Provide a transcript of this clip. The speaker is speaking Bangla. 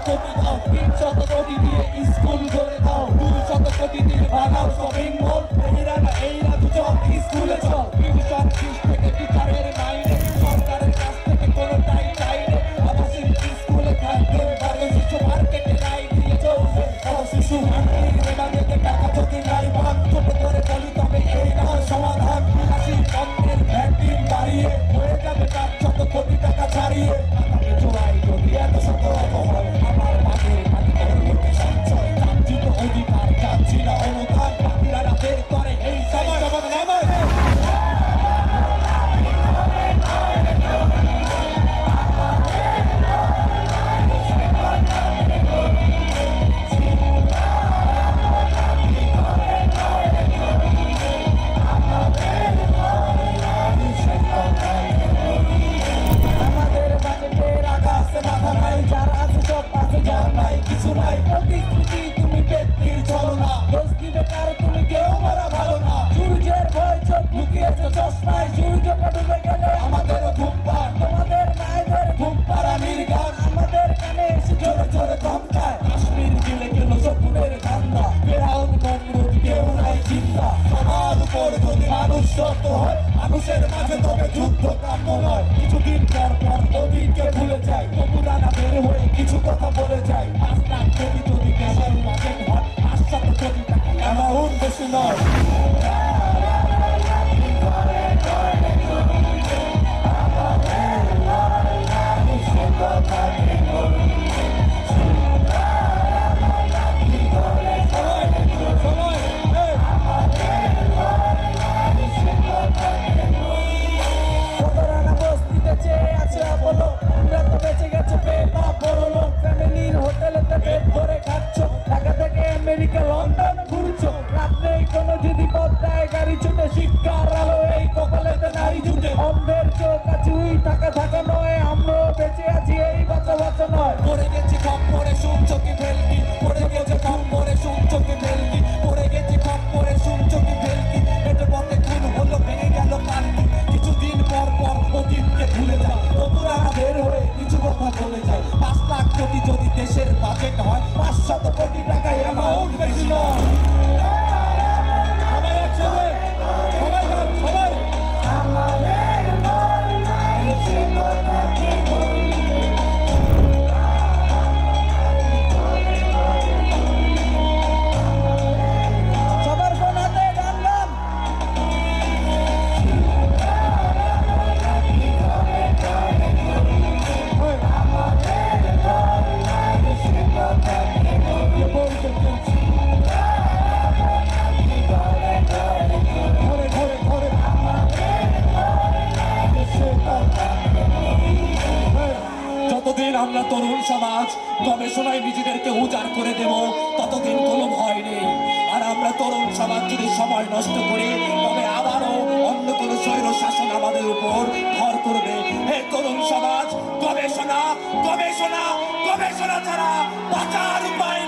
কোটি দাও, 300 কোটি দিয়ে স্কুল করে দাও, 200 কোটি দিয়ে বানাও শপিং মল। এইরা দুজন স্কুলে চল, টিউশন ফিস থেকে টিচারের মাইনে, সরকারের কাছ থেকে কোনোটাই চাইলে। আবাসিক স্কুলে থাকবে ভালো শিশু, মার্কেটে রায় দিয়ে চলবে ভালো শিশু। মেধাদের টাকা যদি নাই পান, ছোট করে বলি তবে এই না সমাধান। 80 পণ্যের ভ্যাটিন বাড়িয়ে হয়ে যাবে 400 কোটি টাকা ছাড়িয়ে। আগামী জোড়াই যদি এত সতর্ক হয়, আমার মাঠের মাটি করবে সঞ্চয়। চাচ্ছিত অধিকার, চাচ্ছি না অনুদান, বাকিরা বের করে এই সময় সমাধান আমার। মানুষের মাঝে তবে যুদ্ধ কাম্য নয়, কিছুদিন পর পর অতীতকে ভুলে যায়, তবুরা না বের হয়ে কিছু কথা বলে যায়। 5 লাখ কোটি যদি দেশের বাজেট হয়, 500 কোটি টাকা অ্যামাউন্ট বেশি নয়। লন্ডন ঘুরছো, রাত নেই কোনো যদি পদ্মায় গাড়ি ছুটে, শিক্ষার আলো এই কপালেতে নারী জুটে। অন্ধের চোখ আছুই থাকা থাকা নয়, আমরাও বেঁচে আছি এই বাঁচা বাঁচা নয়। পড়ে গেছি কম পরে শুনছো কি ভেলকি, পড়ে গেছে কম পরে শুনছো কি ভেলকি, পড়ে গেছি কম পরে শুনছো কি ভেলকি। এটা পথে খুন হলো ভেঙে গেল কালকি, কিছুদিন পর পর অতীতকে ভুলে যায়, তবুরা বের হয়ে কিছু কথা বলে যায়। 5 লাখ কোটি যদি দেশের বাজেট হয়, 500 কোটি টাকায় অ্যামাউন্ট বেশি নয়। সবাই একসাথে, সবাই সবাই সবার ফোন হাতে গান গান। যতদিন আমরা তরুণ সমাজ গবেষণায় নিজেদেরকে উজাড় করে দেব, ততদিন কোনো ভয় নেই। আর আমরা তরুণ সমাজ যদি সময় নষ্ট করি, তবে আবারও অন্য কোনো স্বৈর শাসন আমাদের উপর ভর করবে। হে তরুণ সমাজ, গবেষণা গবেষণা গবেষণা ছাড়া বাঁচার উপায়